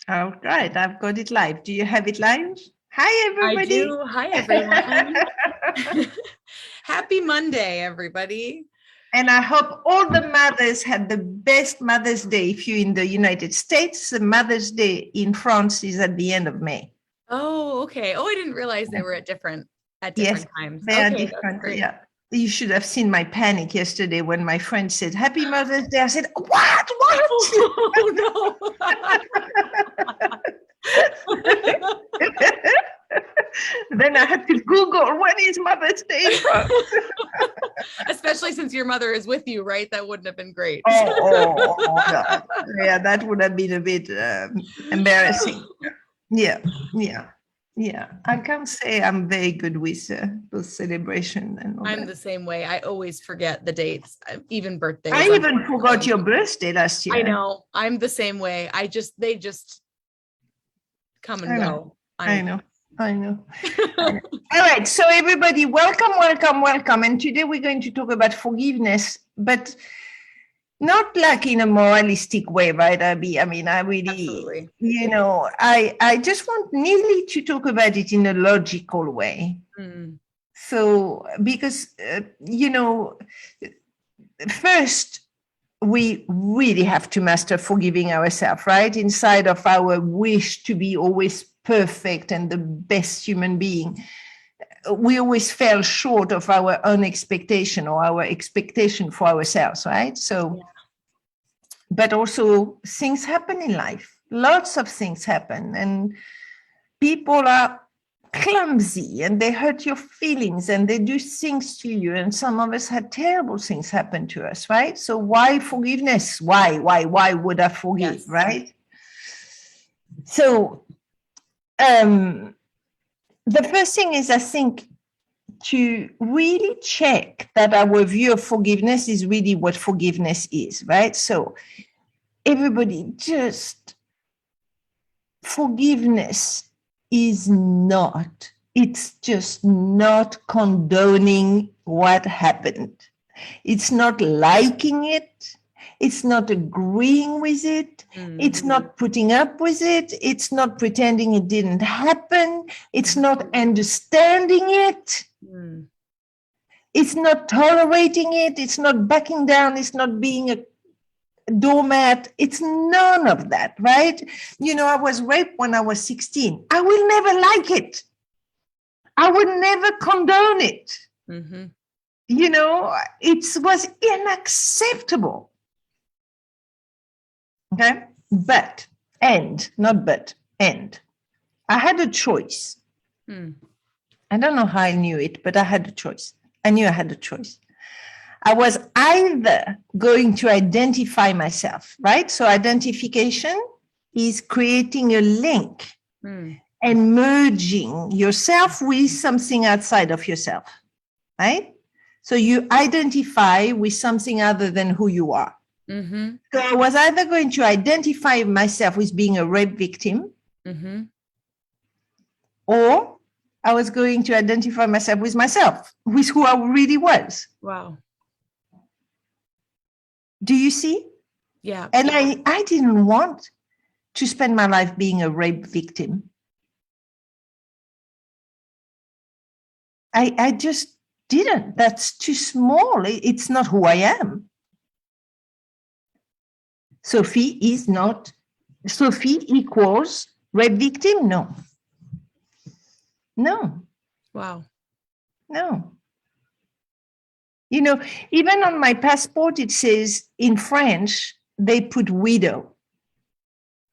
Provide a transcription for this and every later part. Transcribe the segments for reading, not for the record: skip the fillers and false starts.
All right, I've got it live. Do you have it live? Hi, I everybody. do. Hi, everyone. Happy Monday, everybody. And I hope all the mothers had the best Mother's Day. If you're in the United States, the Mother's Day in France is at the end of May. Oh, okay. Oh, I didn't realize they were at Yes, different times. they are Okay, that's different. great. Yeah. You should have seen my panic yesterday when my friend said, Happy Mother's Day. I said, What? What? Oh no. Then I had to Google when is Mother's Day in France. Especially since your mother is with you, right? That wouldn't have been great. God. Yeah, that would have been a bit embarrassing. Yeah. I can't say I'm very good with those celebrations and all I'm that. the same way. I always forget the dates, even birthdays. I even forgot your birthday last year. I know. I'm the same way. They just come and go. I know. All right. So everybody, welcome. And today we're going to talk about forgiveness, but not like in a moralistic way, right, Abby? I mean, I really, Absolutely. I just want Neely to talk about it in a logical way. So, because, first, we really have to master forgiving ourselves, right? Inside of our wish to be always perfect and the best human being, we always fell short of our own expectation or our expectation for ourselves, right? So, yeah. But also things happen in life. Lots of things happen, and people are clumsy and they hurt your feelings and they do things to you. And some of us had terrible things happen to us, right? So why forgiveness? Why would I forgive, yes. Right? So the first thing is, I think, to really check that our view of forgiveness is really what forgiveness is, right? So everybody, just forgiveness is not, it's just not condoning what happened. It's not liking it. It's not agreeing with it. Mm-hmm. It's not putting up with it. It's not pretending it didn't happen. It's not understanding it. Mm. It's not tolerating it. It's not backing down. It's not being a doormat. It's none of that, right? I was raped when I was 16. I will never like it. I would never condone it. Mm-hmm. It was unacceptable. Okay? And I had a choice. I don't know how I knew it, but I had a choice. I knew I had a choice. I was either going to identify myself, right? So identification is creating a link and merging yourself with something outside of yourself, right? So you identify with something other than who you are. Mm-hmm. So I was either going to identify myself with being a rape victim, or I was going to identify myself, with who I really was. Wow. Do you see? Yeah. And I didn't want to spend my life being a rape victim. I just didn't. That's too small. It's not who I am. Sophie equals rape victim? No. Wow. No. Even on my passport, it says in French, they put widow.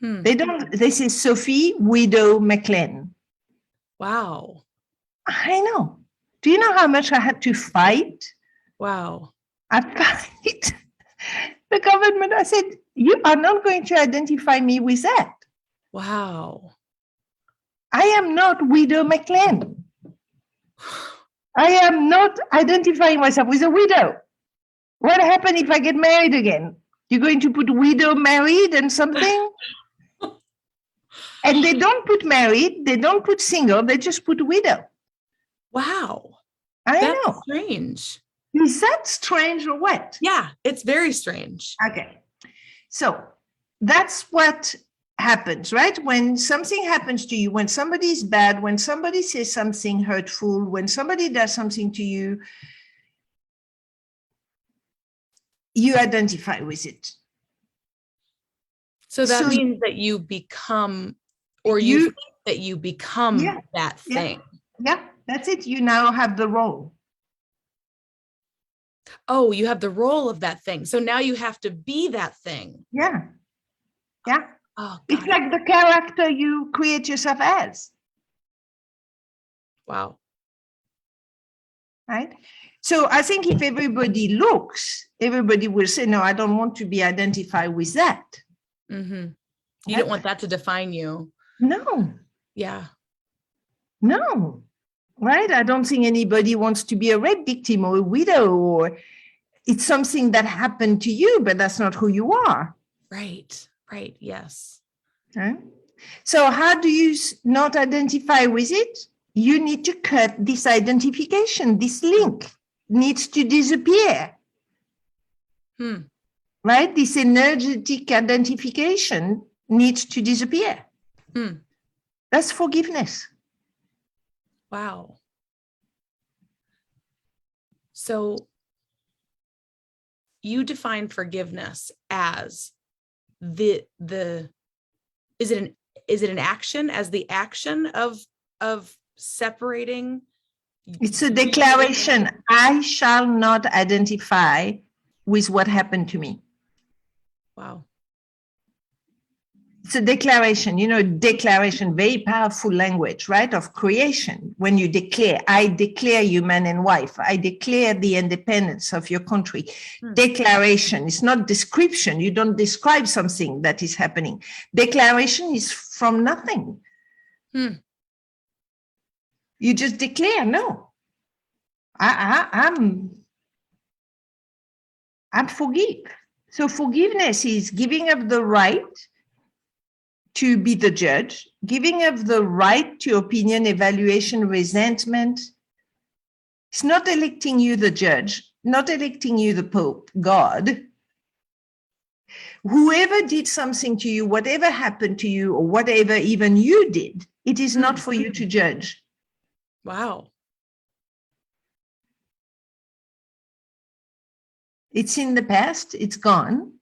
They say Sophie Widow McLean. Wow. I know. Do you know how much I had to fight? Wow. I fight the government. I said, you are not going to identify me with that. Wow. I am not Widow McLean. I am not identifying myself with a widow. What happens if I get married again? You're going to put widow married and something? And they don't put married, they don't put single, they just put widow. Wow. That's know. Strange. Is that strange or what? Yeah, it's very strange. Okay. So that's what happens, right? When something happens to you, when somebody is bad, when somebody says something hurtful, when somebody does something to you, you identify with it. So that So means that you become, or you you, think that you become yeah, that yeah, thing. yeah, that's it. You now have the role. Oh, you have the role of that thing. So now you have to be that thing. Yeah, yeah. Oh, It's got it. like the character you create yourself as, Wow. right? So I think if everybody looks, everybody will say, no, I don't want to be identified with that. Mm-hmm. You Right? don't want that to define you. No, Yeah. no, right? I don't think anybody wants to be a rape victim or a widow, or it's something that happened to you, but that's not who you are. Right. Right. Yes. Right? So how do you not identify with it? You need to cut this identification. This link needs to disappear. Right? This energetic identification needs to disappear. That's forgiveness. Wow. So you define forgiveness as is it an action, as the action of separating? It's a declaration. I shall not identify with what happened to me. Wow. It's a declaration, declaration, very powerful language, right? Of creation. When you declare, I declare you man and wife. I declare the independence of your country. Declaration. It's not description. You don't describe something that is happening. Declaration is from nothing. You just declare, no. I'm forgive. So forgiveness is giving up the right to be the judge, giving up the right to opinion, evaluation, resentment. It's not electing you the judge, not electing you the Pope, God. Whoever did something to you, whatever happened to you, or whatever even you did, it is not for you to judge. Wow. It's in the past, it's gone.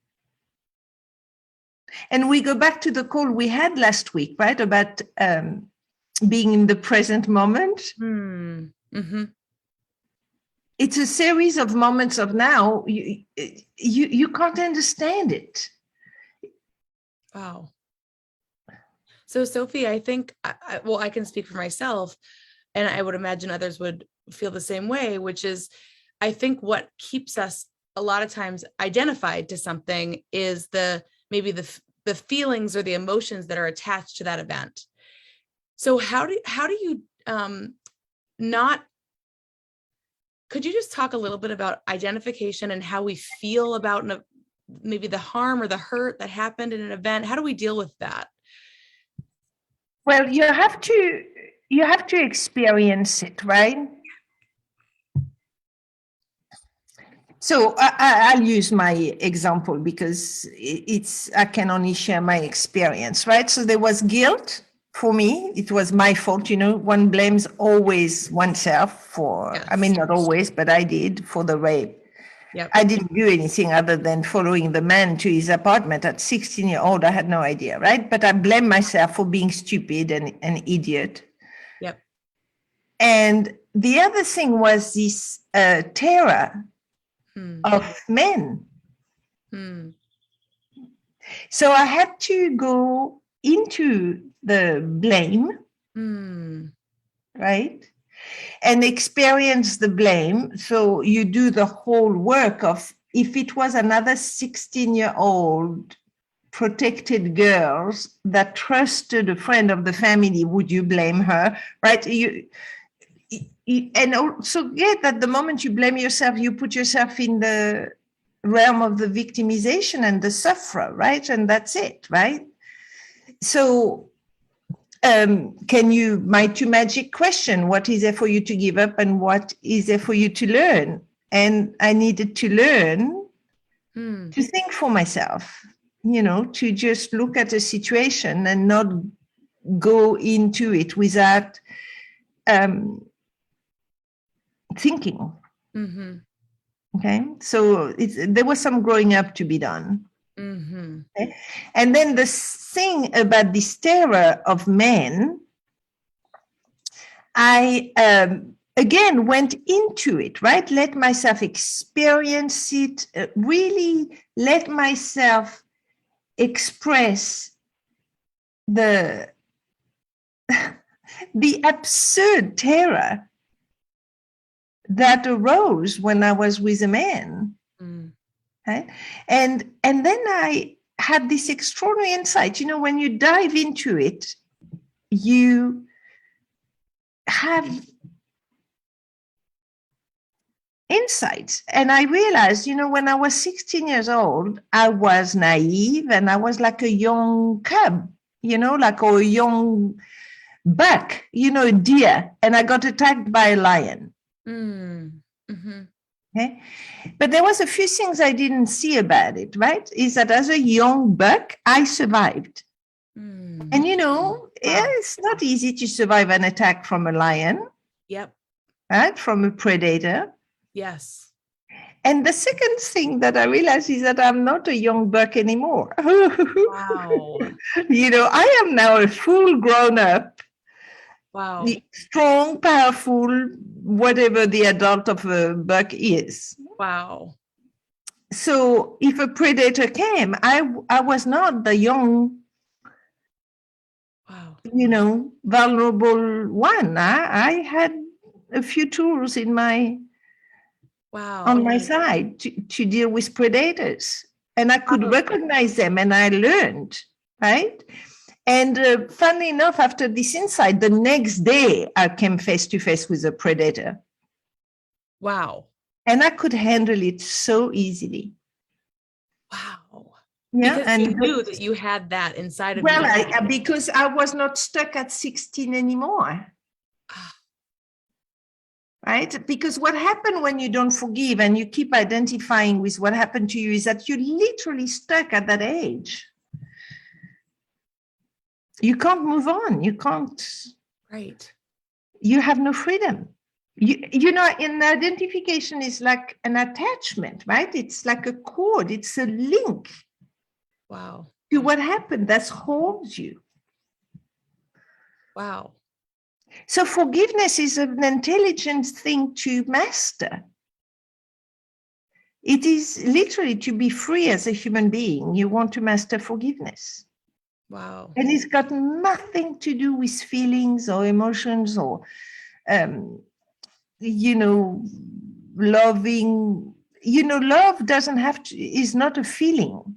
And we go back to the call we had last week, right? About being in the present moment. Mm-hmm. It's a series of moments of now. You can't understand it. Wow. So Sophie, I think, I can speak for myself, and I would imagine others would feel the same way, which is, I think what keeps us a lot of times identified to something is maybe the feelings or the emotions that are attached to that event. So how do you could you just talk a little bit about identification and how we feel about maybe the harm or the hurt that happened in an event? How do we deal with that? Well, you have to experience it, right? So I'll use my example because I can only share my experience, right? So there was guilt for me. It was my fault. One blames always oneself for, Yes. I mean, not always, but I did, for the rape. Yep. I didn't do anything other than following the man to his apartment at 16-year-old. I had no idea, right? But I blame myself for being stupid and an idiot. Yep. And the other thing was this terror of men. So I had to go into the blame, right? And experience the blame. So you do the whole work of, if it was another 16-year-old protected girls that trusted a friend of the family, would you blame her, right? And also get that the moment you blame yourself, you put yourself in the realm of the victimization and the sufferer, right? And that's it, right? So my two magic question, what is there for you to give up and what is there for you to learn? And I needed to learn to think for myself. to just look at a situation and not go into it without thinking. Mm-hmm. Okay, so there was some growing up to be done. Mm-hmm. Okay? And then the thing about this terror of men, I again went into it, right? Let myself experience it, really let myself express the the absurd terror that arose when I was with a man. Mm. Right? And then I had this extraordinary insight. When you dive into it, you have insights. And I realized, when I was 16 years old, I was naive and I was like a young cub, like a young buck, a deer, and I got attacked by a lion. Mm. Mm-hmm. Okay. But there was a few things I didn't see about it, right? Is that as a young buck, I survived. Mm. And it's not easy to survive an attack from a lion, Yep. right? From a predator. Yes. And the second thing that I realized is that I'm not a young buck anymore. Wow. I am now a full grown up, Wow. strong, powerful, whatever the adult of a buck is. Wow. So if a predator came, I was not the young, Wow. vulnerable one. I had a few tools on Wow. my side to deal with predators, and I could recognize them, and I learned, right? And funnily enough, after this insight, the next day I came face to face with a predator. Wow. And I could handle it so easily. Wow. Yeah, Because you knew that you had that inside of well, you. because I was not stuck at 16 anymore. Right? Because what happened when you don't forgive and you keep identifying with what happened to you is that you're literally stuck at that age. You can't move on. You can't. Right. You have no freedom. In identification is like an attachment, right? It's like a cord. It's a link. Wow. To what happened that holds you. Wow. So forgiveness is an intelligent thing to master. It is literally to be free as a human being. You want to master forgiveness. Wow. And it's got nothing to do with feelings or emotions or, loving. Love doesn't have to, is not a feeling.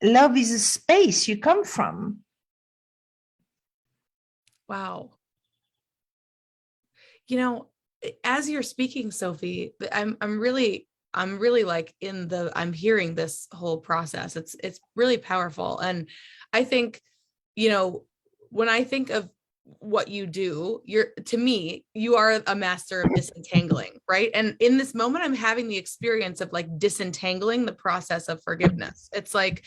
Love is a space you come from. Wow. As you're speaking, Sophie, I'm really like I'm hearing this whole process. It's really powerful. And I think, when I think of what you do, to me, you are a master of disentangling, right? And in this moment, I'm having the experience of like disentangling the process of forgiveness. It's like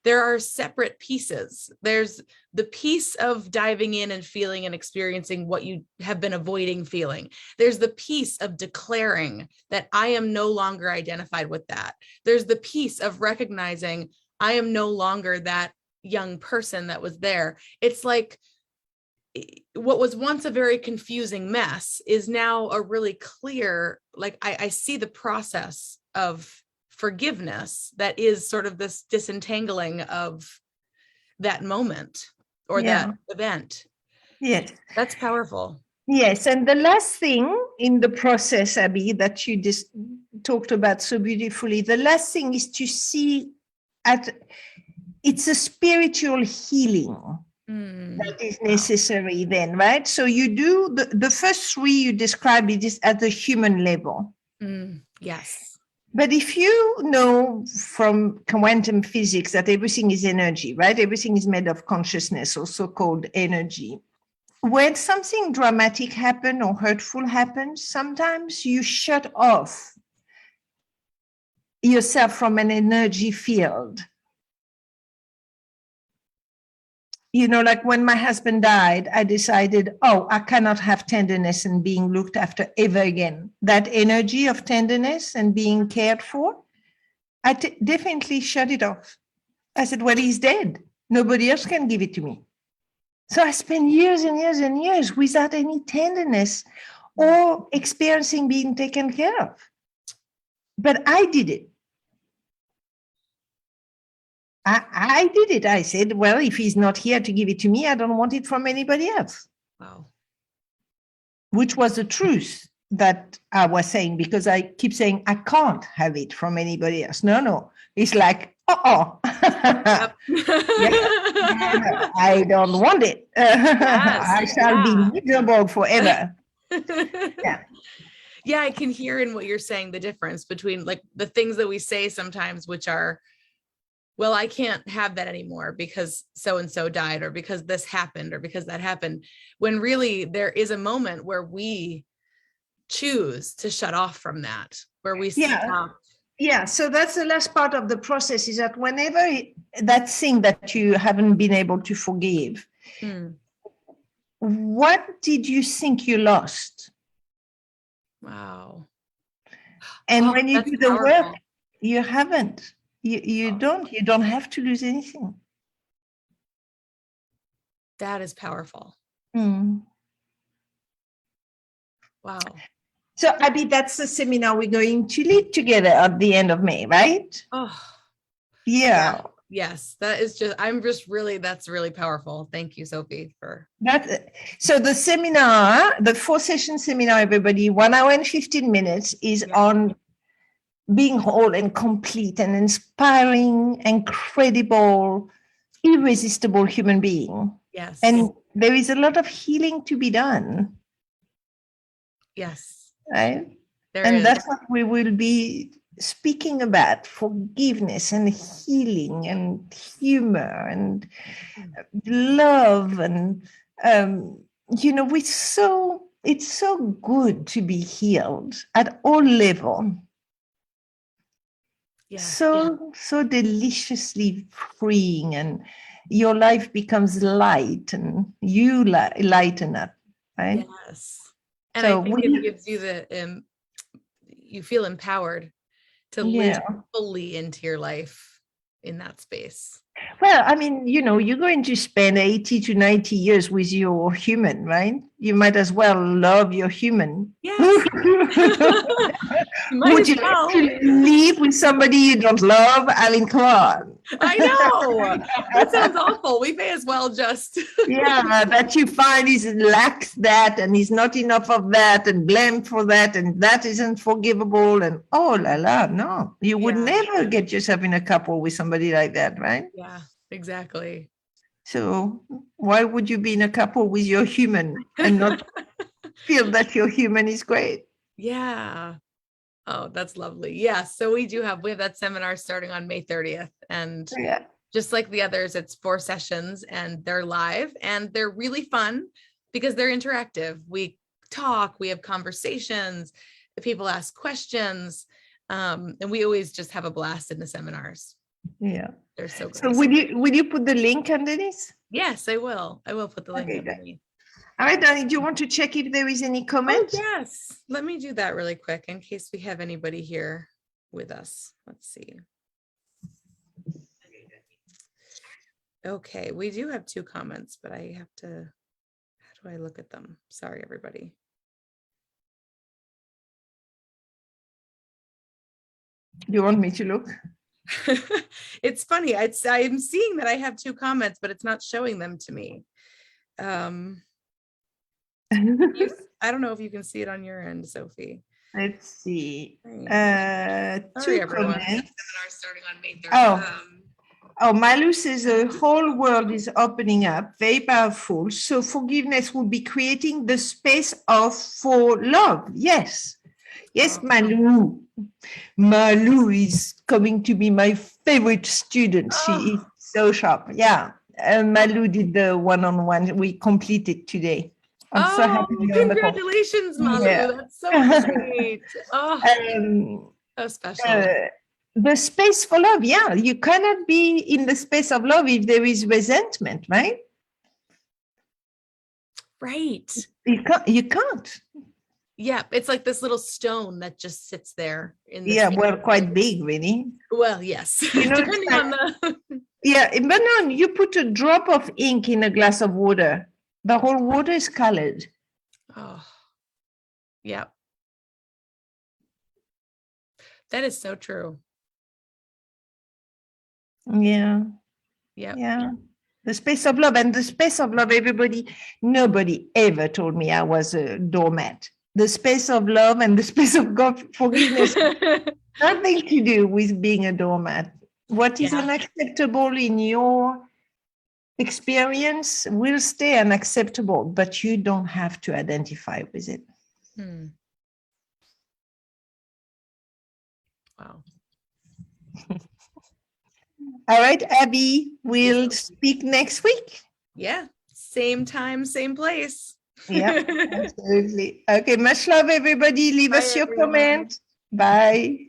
there are separate pieces. There's the piece of diving in and feeling and experiencing what you have been avoiding feeling. There's the piece of declaring that I am no longer identified with that. There's the piece of recognizing I am no longer that young person that was there. It's like what was once a very confusing mess is now a really clear, like I see the process of forgiveness that is sort of this disentangling of that moment or that event. Yes. That's powerful. Yes. And the last thing in the process, Abby, that you just talked about so beautifully, the last thing is to see it's a spiritual healing that is necessary then, right? So you do the first three you described it is at the human level. Yes. But if you know from quantum physics that everything is energy, right? Everything is made of consciousness, also called energy. When something dramatic happens or hurtful happens, sometimes you shut off yourself from an energy field. You know, like when my husband died, I decided, oh, I cannot have tenderness and being looked after ever again. That energy of tenderness and being cared for, I definitely shut it off. I said, well, he's dead. Nobody else can give it to me. So I spent years and years and years without any tenderness or experiencing being taken care of. But I did it. I did it. I said, well, if he's not here to give it to me, I don't want it from anybody else. Wow. Which was the truth that I was saying, because I keep saying, I can't have it from anybody else. No. It's like, yep. Yeah, I don't want it. I shall be miserable forever. Yeah. Yeah, I can hear in what you're saying the difference between like the things that we say sometimes, which are, well, I can't have that anymore because so-and-so died, or because this happened, or because that happened, when really there is a moment where we choose to shut off from that, where we stop. Yeah, so that's the last part of the process, is that whenever that thing that you haven't been able to forgive, what did you think you lost? Wow. And when you do the powerful work, you haven't. You don't have to lose anything. That is powerful. Mm. Wow. So Abby, that's the seminar we're going to lead together at the end of May, right? Oh, yeah. Yes, that's really powerful. Thank you, Sophie, for that. So the seminar, the 4-session seminar, everybody, 1 hour and 15 minutes is on being whole and complete and inspiring, incredible, irresistible human being. Yes. And there is a lot of healing to be done. Yes. Right? That's what we will be speaking about: forgiveness and healing and humor and love. And, you know, it's so good to be healed at all levels. Yeah. So deliciously freeing, and your life becomes light and you lighten up, right? Yes. And so I think it gives you you feel empowered to live fully into your life in that space. Well, I mean, you know, you're going to spend 80 to 90 years with your human, right? You might as well love your human. Yes. Would you like to live with somebody you don't love? I mean, come on. I know. That sounds awful. We may as well just. That you find he lacks that, and he's not enough of that, and blamed for that, and that isn't forgivable, and oh la la, no. You would never get yourself in a couple with somebody like that, right? Yeah, exactly. So why would you be in a couple with your human and not feel that your human is great? Yeah. Oh, that's lovely. Yeah. So we have that seminar starting on May 30th. And just like the others, it's 4 sessions and they're live and they're really fun because they're interactive. We talk, we have conversations, people ask questions, and we always just have a blast in the seminars. Yeah. They're so great. So will you put the link underneath? Yes, I will. I will put the link underneath. All right, Danny, do you want to check if there is any comments? Oh, yes. Let me do that really quick in case we have anybody here with us. Let's see. Okay, we do have 2 comments, but I have to, how do I look at them? Sorry, everybody. You want me to look? It's funny. I'm seeing that I have 2 comments, but it's not showing them to me. I don't know if you can see it on your end, Sophie. Let's see. Sorry, 2 everyone. comments. Seminar starting on May 3rd. Oh, Malu says the whole world is opening up, very powerful. So forgiveness will be creating the space for love. Yes. Yes, Malu. Malu is coming to be my favorite student. She is so sharp. Yeah. Malu did the one-on-one. We completed today. I'm so happy. Congratulations, Malu. That's so great. Oh, so special. The space for love, yeah. You cannot be in the space of love if there is resentment, right? Right. You can't. Yeah, it's like this little stone that just sits there in the Yeah, space. well, quite big, really. Well, yes. You know, it's Depending like- on the Yeah, but no, you put a drop of ink in a glass of water. The whole water is colored. oh. Yeah. That is so true. Yeah, Yeah. yeah. The space of love, and the space of love, nobody ever told me I was a doormat. The space of love and the space of God forgiveness, nothing to do with being a doormat. What is Yeah. unacceptable in your experience will stay unacceptable, but you don't have to identify with it. Hmm. Wow. All right, Abby, we'll speak next week. Yeah. Same time, same place. Yeah, absolutely. Okay, much love, everybody. Leave Bye, us your everyone. comment. Bye.